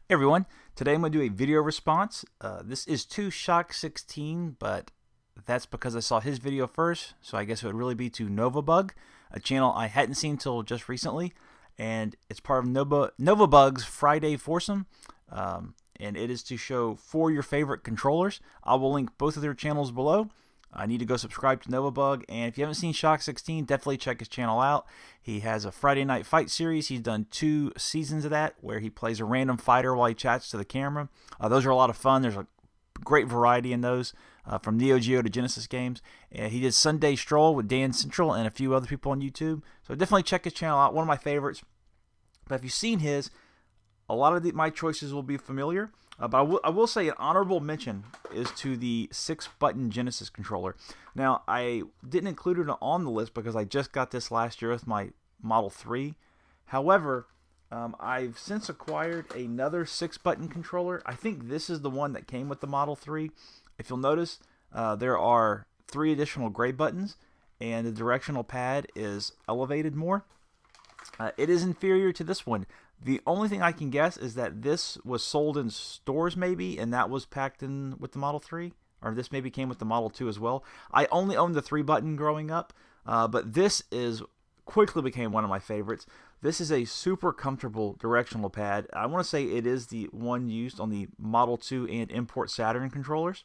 Hey everyone, today I'm going to do a video response. This is to Shock 16, but that's because I saw his video first, so I guess it would really be to Novabug, a channel I hadn't seen until just recently, and it's part of Novabug's Friday Foursome, and it is to show 4 your favorite controllers. I will link both of their channels below. I need to go subscribe to Novabug, and if you haven't seen Shock 16, definitely check his channel out. He has a Friday Night Fight series. He's done 2 seasons of that where he plays a random fighter while he chats to the camera. Those are a lot of fun. There's a great variety in those, from Neo Geo to Genesis games. He did Sunday Stroll with Dan Central and a few other people on YouTube. So definitely check his channel out. One of my favorites. But if you've seen his, a lot of my choices will be familiar. But I will say an honorable mention is to the 6-button Genesis controller. Now, I didn't include it on the list because I just got this last year with my Model 3. However, I've since acquired another 6-button controller. I think this is the one that came with the Model 3. If you'll notice, there are 3 additional gray buttons, and the directional pad is elevated more. It is inferior to this one. The only thing I can guess is that this was sold in stores maybe, and that was packed in with the Model 3. Or this maybe came with the Model 2 as well. I only owned the 3-button growing up, but this quickly became one of my favorites. This is a super comfortable directional pad. I want to say it is the one used on the Model 2 and Import Saturn controllers.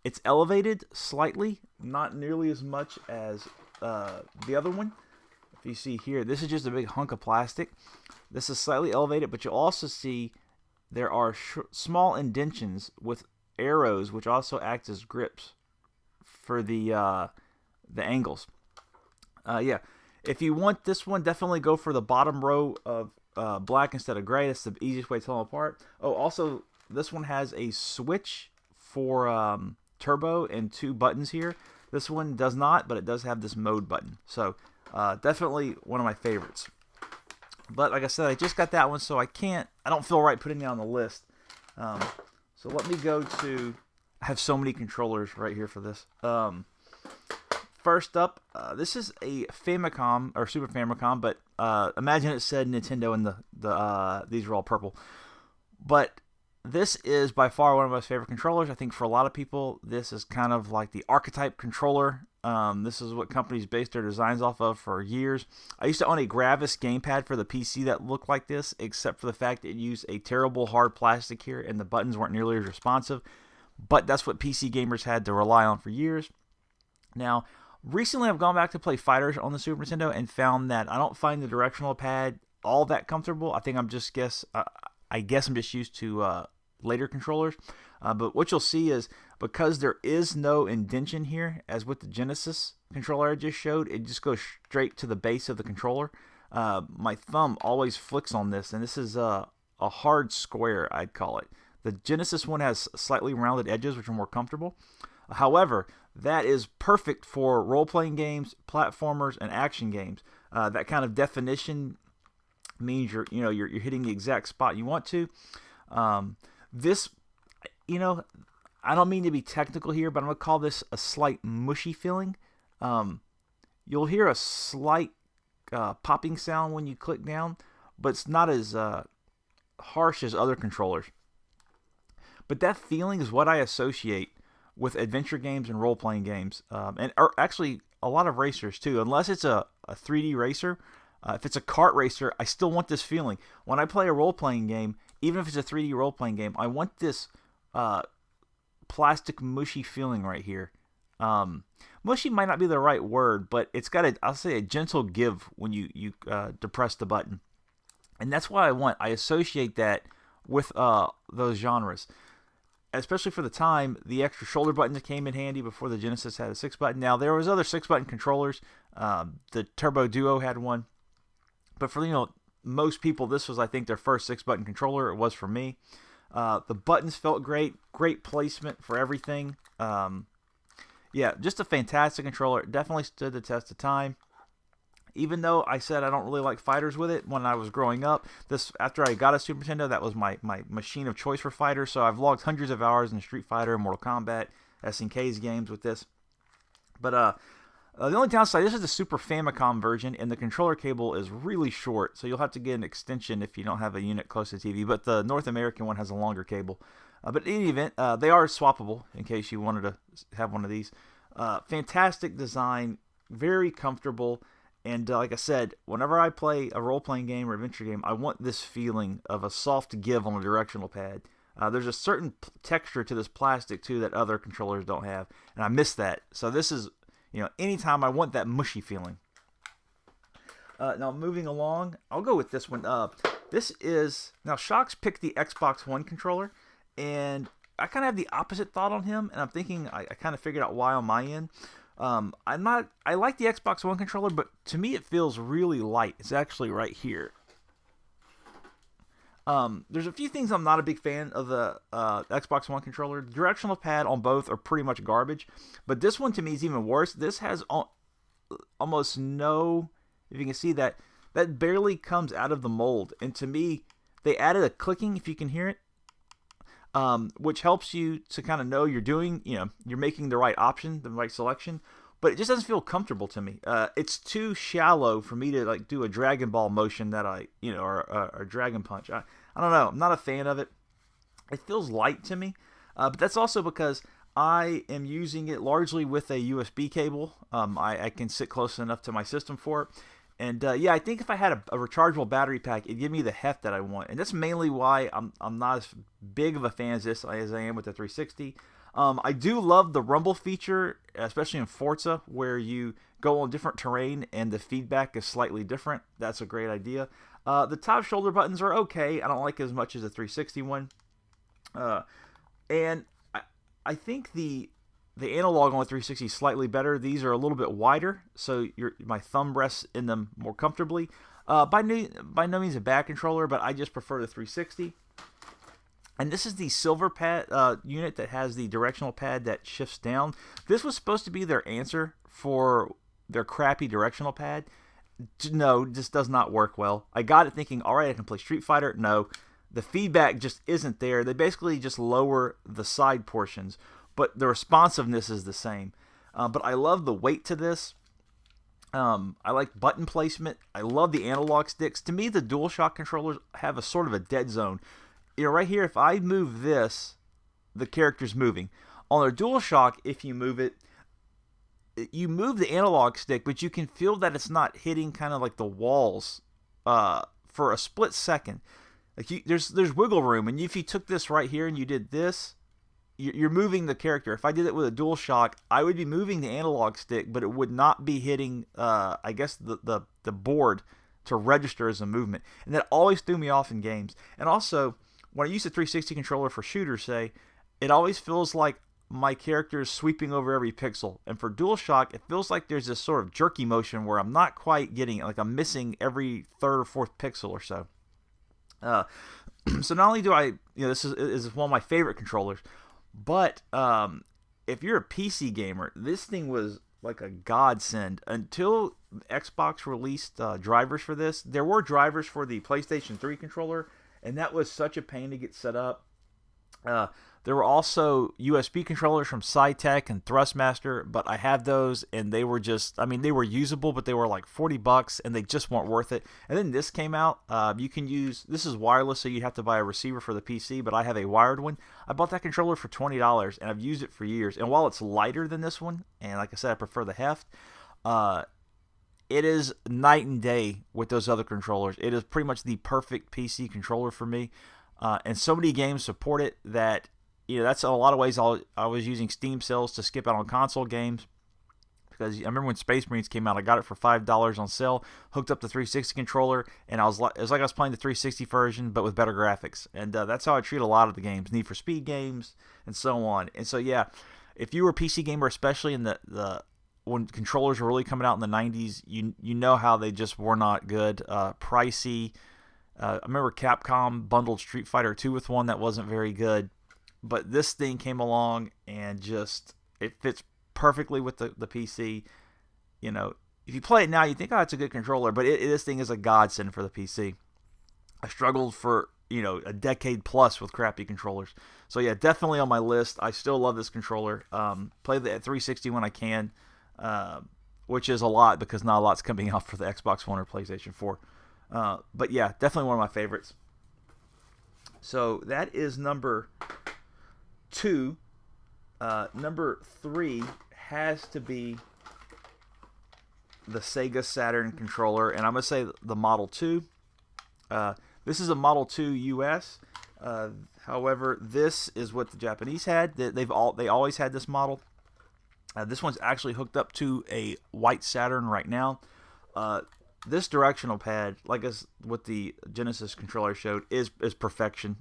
It's elevated slightly, not nearly as much as the other one. If you see here, this is just a big hunk of plastic. This is slightly elevated, but you'll also see there are small indentions with arrows, which also act as grips for the angles. Yeah, if you want this one, definitely go for the bottom row of black instead of gray. That's the easiest way to tell them apart. Oh, also, this one has a switch for turbo and 2 buttons here. This one does not, but it does have this mode button. So definitely one of my favorites. But like I said, I just got that one, so I don't feel right putting it on the list. So let me go to, I have so many controllers right here for this. First up, this is a Famicom, or Super Famicom, but imagine it said Nintendo and these are all purple. But this is by far one of my most favorite controllers. I think for a lot of people, this is kind of like the archetype controller. This is what companies based their designs off of for years. I used to own a Gravis gamepad for the PC that looked like this, except for the fact it used a terrible hard plastic here and the buttons weren't nearly as responsive. But that's what PC gamers had to rely on for years. Now, recently I've gone back to play fighters on the Super Nintendo and found that I don't find the directional pad all that comfortable. I think I guess I'm just used to later controllers. But what you'll see is, because there is no indentation here, as with the Genesis controller I just showed, it just goes straight to the base of the controller. My thumb always flicks on this, and this is a hard square, I'd call it. The Genesis one has slightly rounded edges, which are more comfortable. However, that is perfect for role-playing games, platformers, and action games. That kind of definition means you're hitting the exact spot you want to. This, I don't mean to be technical here, but I'm going to call this a slight mushy feeling. You'll hear a slight popping sound when you click down, but it's not as harsh as other controllers. But that feeling is what I associate with adventure games and role-playing games, or actually a lot of racers too, unless it's a 3D racer. If it's a kart racer, I still want this feeling. When I play a role-playing game, even if it's a 3D role-playing game, I want this plastic mushy feeling right here. Mushy might not be the right word, but it's got I'll say a gentle give when you depress the button. And that's what I associate that with those genres. Especially for the time, the extra shoulder buttons came in handy before the Genesis had a 6-button. Now, there was other 6-button controllers. The Turbo Duo had one. But for most people, this was, I think, their first 6-button controller. It was for me. The buttons felt great. Great placement for everything. Yeah, just a fantastic controller. It definitely stood the test of time. Even though I said I don't really like fighters with it when I was growing up, after I got a Super Nintendo, that was my machine of choice for fighters. So I've logged hundreds of hours in Street Fighter, Mortal Kombat, SNK's games with this. But The only downside, this is the Super Famicom version, and the controller cable is really short, so you'll have to get an extension if you don't have a unit close to the TV. But the North American one has a longer cable. But in any event, they are swappable in case you wanted to have one of these. Fantastic design, very comfortable, and like I said, whenever I play a role-playing game or adventure game, I want this feeling of a soft give on a directional pad. There's a certain texture to this plastic, too, that other controllers don't have, and I miss that. So this is, anytime I want that mushy feeling. Now, moving along, I'll go with this one. This is, now Shock's picked the Xbox One controller, and I kind of have the opposite thought on him, and I'm thinking I kind of figured out why on my end. I like the Xbox One controller, but to me it feels really light. It's actually right here. There's a few things I'm not a big fan of the Xbox One controller. The directional pad on both are pretty much garbage, but this one to me is even worse. This has almost no, if you can see that barely comes out of the mold, and to me, they added a clicking, if you can hear it, which helps you to kind of know you're making the right option, the right selection, but it just doesn't feel comfortable to me. It's too shallow for me to do a Dragon Ball motion that or Dragon Punch. I don't know. I'm not a fan of it. It feels light to me, but that's also because I am using it largely with a USB cable. I can sit close enough to my system for it. And I think if I had a rechargeable battery pack, it'd give me the heft that I want. And that's mainly why I'm not as big of a fan as this as I am with the 360. I do love the rumble feature, especially in Forza, where you go on different terrain and the feedback is slightly different. That's a great idea. The top shoulder buttons are okay. I don't like it as much as the 360 one. And I think the analog on the 360 is slightly better. These are a little bit wider, so my thumb rests in them more comfortably. By no means a bad controller, but I just prefer the 360. And this is the silver pad unit that has the directional pad that shifts down. This was supposed to be their answer for their crappy directional pad. No, this does not work well. I got it thinking, all right, I can play Street Fighter. No, the feedback just isn't there. They basically just lower the side portions, but the responsiveness is the same. But I love the weight to this. I like button placement. I love the analog sticks. To me, the DualShock controllers have a sort of a dead zone. Right here, if I move this, the character's moving. On a DualShock, if you move it, you move the analog stick, but you can feel that it's not hitting kind of like the walls for a split second. Like there's wiggle room, and if you took this right here and you did this, you're moving the character. If I did it with a DualShock, I would be moving the analog stick, but it would not be hitting, I guess, the board to register as a movement. And that always threw me off in games. And also, when I use the 360 controller for shooters, say, it always feels like my character is sweeping over every pixel. And for DualShock, it feels like there's this sort of jerky motion where I'm not quite getting it, like I'm missing every third or fourth pixel or so. So not only do I, this is one of my favorite controllers, but if you're a PC gamer, this thing was like a godsend. Until Xbox released drivers for this, there were drivers for the PlayStation 3 controller, and that was such a pain to get set up. There were also USB controllers from SciTech and Thrustmaster, but I have those, and they were they were usable, but they were like $40, and they just weren't worth it. And then this came out. You can use, this is wireless, so you have to buy a receiver for the PC, but I have a wired one. I bought that controller for $20, and I've used it for years. And while it's lighter than this one, and like I said, I prefer the heft, it is night and day with those other controllers. It is pretty much the perfect PC controller for me. And so many games support it that, that's a lot of ways I was using Steam sales to skip out on console games. Because I remember when Space Marines came out, I got it for $5 on sale, hooked up the 360 controller, and it was like I was playing the 360 version, but with better graphics. And that's how I treat a lot of the games, Need for Speed games, and so on. And so, yeah, if you were a PC gamer, especially in the when controllers were really coming out in the 90s, you know how they just were not good, pricey. I remember Capcom bundled Street Fighter 2 with one that wasn't very good. But this thing came along and just, it fits perfectly with the PC. If you play it now, you think, oh, it's a good controller. But this thing is a godsend for the PC. I struggled for, a decade plus with crappy controllers. So, yeah, definitely on my list. I still love this controller. Play the 360 when I can. which is a lot because not a lot's coming out for the Xbox One or PlayStation 4. But yeah, definitely one of my favorites. So that is number 2. Number 3 has to be the Sega Saturn controller, and I'm going to say the Model 2. This is a Model 2 US. However, this is what the Japanese had. They always had this model. This one's actually hooked up to a white Saturn right now. This directional pad, like as what the Genesis controller showed, is perfection.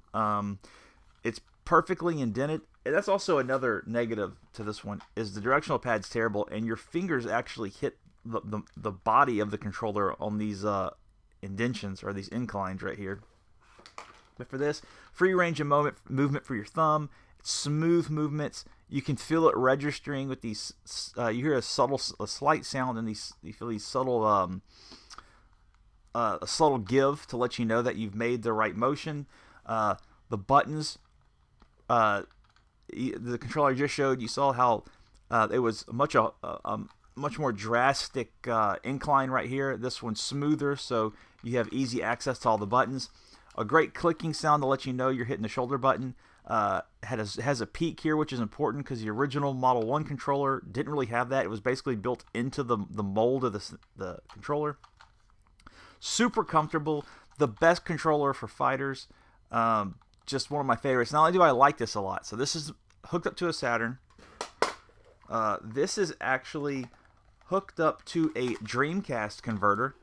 It's perfectly indented. And that's also another negative to this one, is the directional pad's terrible, and your fingers actually hit the body of the controller on these indentions, or these inclines right here. But for this, free range of movement for your thumb, smooth movements. You can feel it registering with these. You hear a slight sound, and you feel these subtle, a subtle give to let you know that you've made the right motion. The buttons, the controller I just showed, you saw how it was much more drastic incline right here. This one's smoother, so you have easy access to all the buttons. A great clicking sound to let you know you're hitting the shoulder button. Has a peak here, which is important because the original Model 1 controller didn't really have that. It was basically built into the mold of the controller. Super comfortable. The best controller for fighters. Just one of my favorites. Not only do I like this a lot, so this is hooked up to a Saturn. This is actually hooked up to a Dreamcast converter,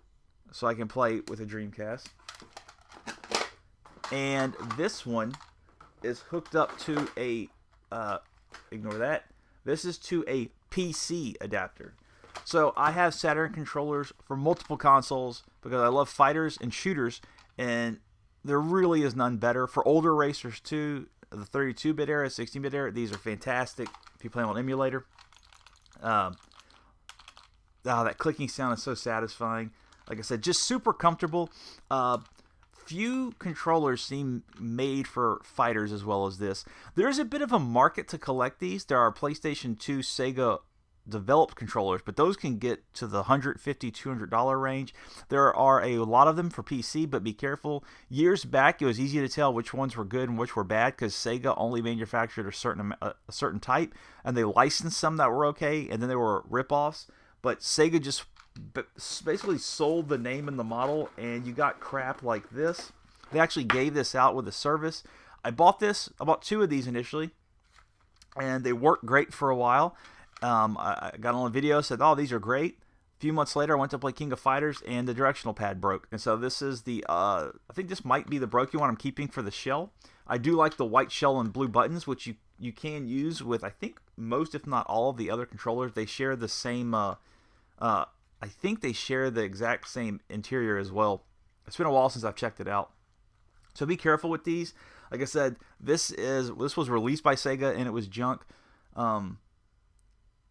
so I can play with a Dreamcast. And this one is hooked up to a, ignore that, this is to a PC adapter. So I have Saturn controllers for multiple consoles because I love fighters and shooters, and there really is none better. For older racers too, the 32-bit era, 16-bit era, these are fantastic if you play them on emulator. That clicking sound is so satisfying. Like I said, just super comfortable. Few controllers seem made for fighters as well as this. There's a bit of a market to collect these. There are PlayStation 2 Sega developed controllers, but those can get to the $150, $200 range. There are a lot of them for PC, but be careful. Years back, it was easy to tell which ones were good and which were bad because Sega only manufactured a certain type, and they licensed some that were okay, and then there were ripoffs. But Sega just basically sold the name and the model, and you got crap like this. They actually gave this out with a service. I bought 2 of these initially, and they worked great for a while. I got on a video, said, oh, these are great. A few months later, I went to play King of Fighters, and the directional pad broke. And so this is the, I think this might be the broken one I'm keeping for the shell. I do like the white shell and blue buttons, which you can use with, I think, most, if not all, of the other controllers. They share the same, I think they share the exact same interior as well. It's been a while since I've checked it out. So be careful with these. Like I said, this was released by Sega, and it was junk.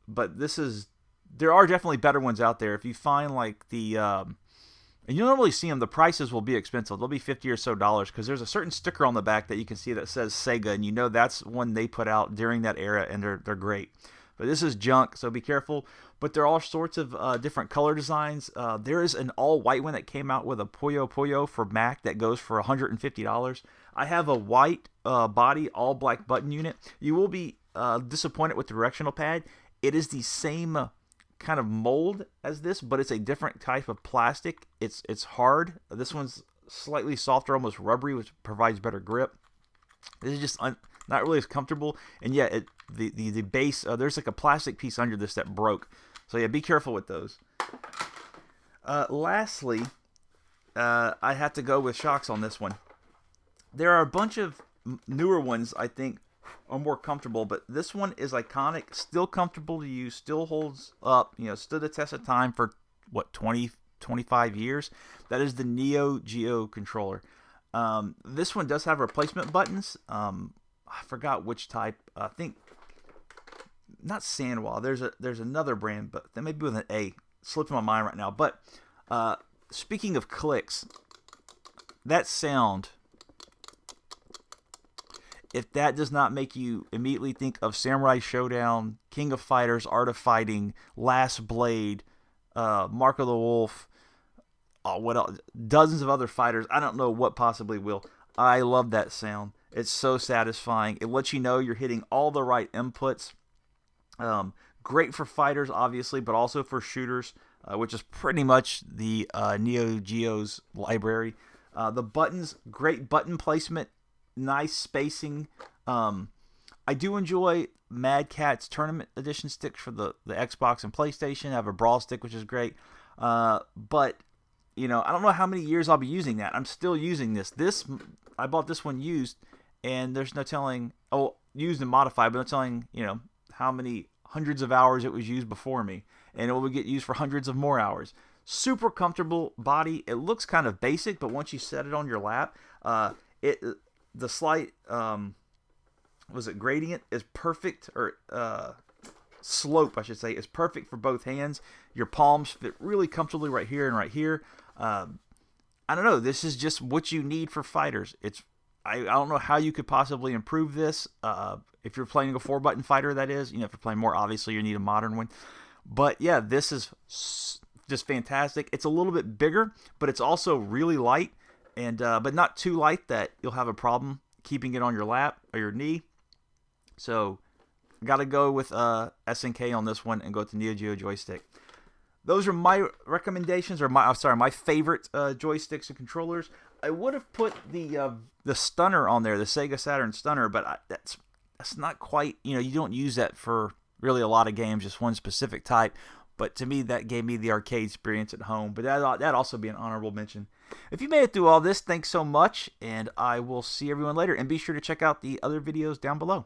But there are definitely better ones out there. If you find like the, and you'll normally see them, the prices will be expensive. They'll be $50 or so because there's a certain sticker on the back that you can see that says Sega, and you know that's one they put out during that era, and they're great. But this is junk, so be careful. But there are all sorts of different color designs. There is an all-white one that came out with a Puyo Puyo for Mac that goes for $150. I have a white body, all-black button unit. You will be disappointed with the directional pad. It is the same kind of mold as this, but it's a different type of plastic. It's hard. This one's slightly softer, almost rubbery, which provides better grip. This is just not really as comfortable, and yeah, the base, there's like a plastic piece under this that broke. So yeah, be careful with those. Lastly, I have to go with shocks on this one. There are a bunch of newer ones I think are more comfortable, but this one is iconic, still comfortable to use, still holds up, stood the test of time for, 25 years. That is the Neo Geo controller. This one does have replacement buttons. I forgot which type. I think not Sandwall. There's another brand, but that may be with an A. Slipping my mind right now. But speaking of clicks, that sound, if that does not make you immediately think of Samurai Showdown, King of Fighters, Art of Fighting, Last Blade, Marco the Wolf, what else? Dozens of other fighters. I don't know what possibly will. I love that sound. It's so satisfying. It lets you know you're hitting all the right inputs. Great for fighters, obviously, but also for shooters, which is pretty much the Neo Geo's library. The buttons, great button placement, nice spacing. I do enjoy Mad Catz Tournament Edition sticks for the Xbox and PlayStation. I have a Brawl stick, which is great. But, you know, I don't know how many years I'll be using that. I'm still using this. I bought this one used, and there's no telling, used and modified, but no telling, you know, how many hundreds of hours it was used before me. And it will get used for hundreds of more hours. Super comfortable body. It looks kind of basic, but once you set it on your lap, the slight gradient is perfect, or slope I should say, is perfect for both hands. Your palms fit really comfortably right here and right here. I don't know, this is just what you need for fighters. I don't know how you could possibly improve this. If you're playing a 4-button fighter, that is. You know, if you're playing more, obviously you need a modern one. But yeah, this is just fantastic. It's a little bit bigger, but it's also really light, and but not too light that you'll have a problem keeping it on your lap or your knee. So, got to go with SNK on this one and go with the Neo Geo joystick. Those are my recommendations, or my favorite joysticks and controllers. I would have put the stunner on there, the Sega Saturn stunner, but that's not quite, you know, you don't use that for really a lot of games, just one specific type. But to me, that gave me the arcade experience at home. But that'd also be an honorable mention. If you made it through all this, thanks so much, and I will see everyone later. And be sure to check out the other videos down below.